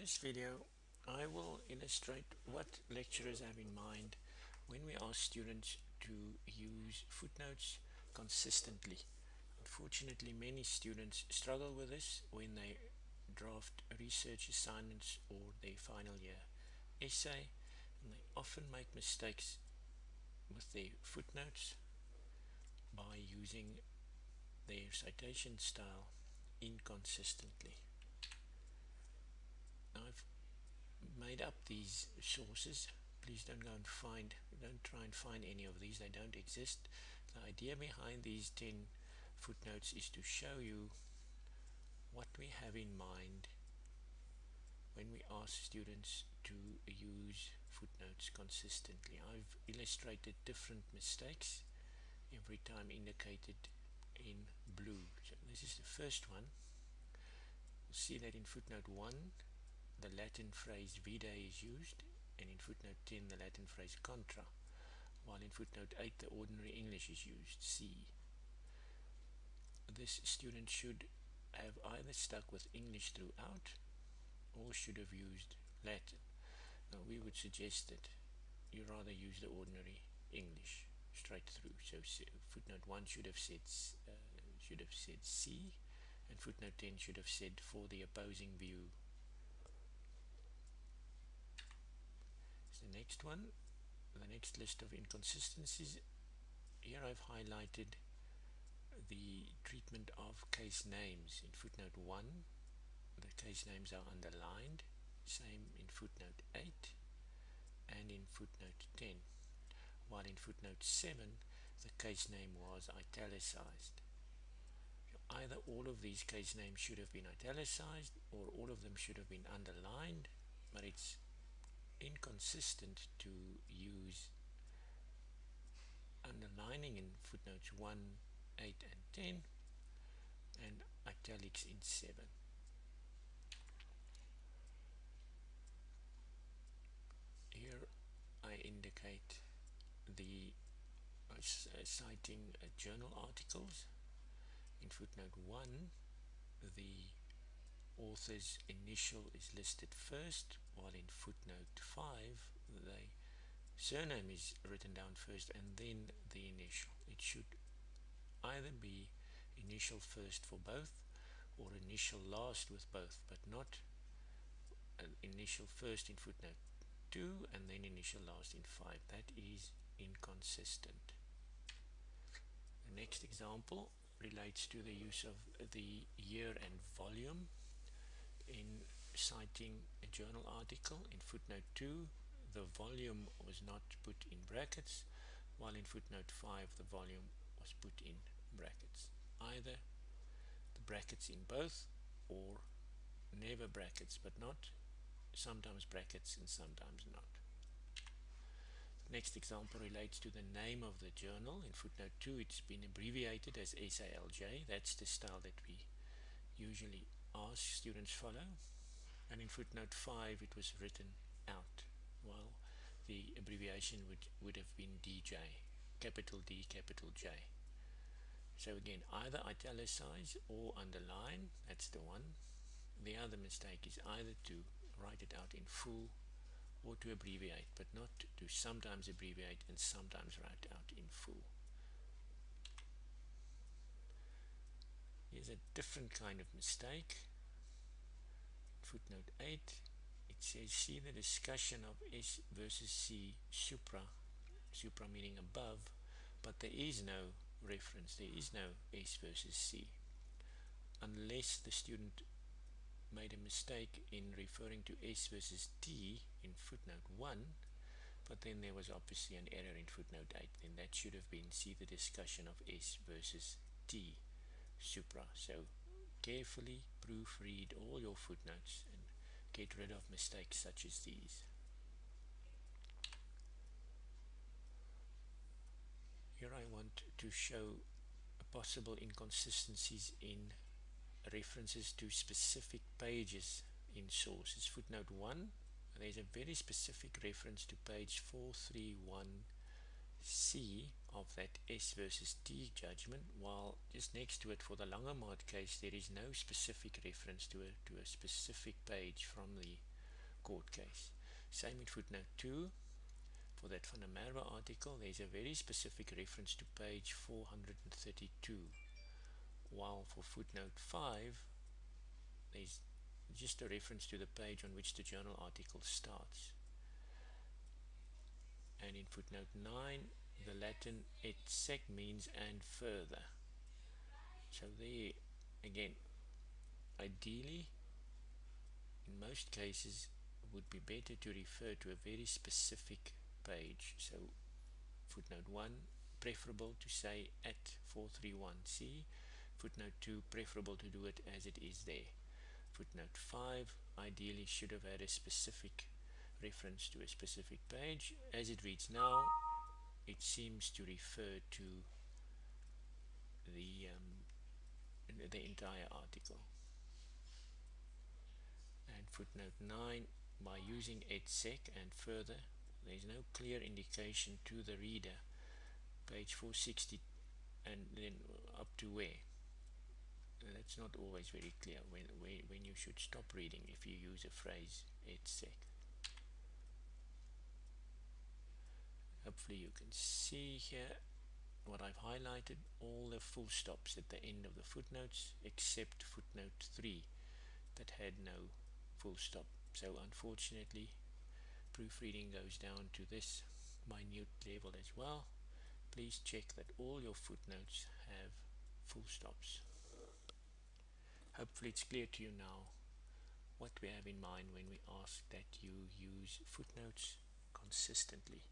this video, I will illustrate what lecturers have in mind when we ask students to use footnotes consistently. Unfortunately, many students struggle with this when they draft research assignments or their final year essay, and they often make mistakes with their footnotes by using their citation style inconsistently. Now, I've made up these sources. Please don't try and find any of these, they don't exist. The idea behind these 10 footnotes is to show you what we have in mind when we ask students to use footnotes consistently. I've illustrated different mistakes, every time indicated in blue. So this is the first one. You'll see that in footnote 1 the Latin phrase vide is used, and in footnote 10 the Latin phrase contra, while in footnote 8 the ordinary English is used, see. This student should have either stuck with English throughout or should have used Latin. Now we would suggest that you rather use the ordinary English straight through. So footnote 1 should have said see, and footnote 10 should have said for the opposing view. The next one, the next list of inconsistencies. Here I've highlighted the treatment of case names. In footnote 1 the case names are underlined, same in footnote 8 and in footnote 10, while in footnote 7 the case name was italicized. So either all of these case names should have been italicized or all of them should have been underlined, but it's inconsistent to use underlining in footnotes 1, 8 and 10 and italics in 7. Here I indicate the citing journal articles. In footnote 1 the author's initial is listed first, while in footnote 5 the surname is written down first and then the initial. It should either be initial first for both or initial last with both, but not an initial first in footnote 2 and then initial last in 5. That is inconsistent. The next example relates to the use of the year and volume in citing a journal article. In footnote 2 the volume was not put in brackets, while in footnote 5 the volume was put in brackets. Either the brackets in both or never brackets, but not sometimes brackets and sometimes not. The next example relates to the name of the journal. In footnote 2 it's been abbreviated as SALJ. That's the style that we usually ask students follow, and in footnote 5 it was written out, while the abbreviation would have been DJ, capital D, capital J. So again, either italicize or underline, that's the one. The other mistake is either to write it out in full or to abbreviate, but not to sometimes abbreviate and sometimes write out in full. Here's a different kind of mistake. Footnote 8, it says see the discussion of S versus C supra meaning above, but there is no reference, there is no S versus C, unless the student made a mistake in referring to S versus T in footnote 1, but then there was obviously an error in footnote 8, then that should have been see the discussion of S versus T supra. So carefully proofread all your footnotes and get rid of mistakes such as these. Here I want to show possible inconsistencies in references to specific pages in sources. Footnote 1, there's a very specific reference to page 431C of that S versus T judgment, while just next to it for the Langemaat case there is no specific reference to a specific page from the court case. Same in footnote 2. For that Van der Merwe article, there's a very specific reference to page 432, while for footnote 5, there's just a reference to the page on which the journal article starts. And in footnote 9, the Latin et sec means and further. So there, again, ideally, in most cases, it would be better to refer to a very specific page. So footnote 1, preferable to say at 431c. Footnote 2, preferable to do it as it is there. Footnote 5, ideally should have had a specific reference to a specific page. As it reads now, it seems to refer to the entire article. And footnote 9, by using et sec and further, there is no clear indication to the reader, page 460 and then up to where. That's not always very clear when you should stop reading if you use a phrase et sec. Hopefully you can see here what I've highlighted, all the full stops at the end of the footnotes except footnote 3 that had no full stop. So unfortunately, proofreading goes down to this minute level as well. Please check that all your footnotes have full stops. Hopefully it's clear to you now what we have in mind when we ask that you use footnotes consistently.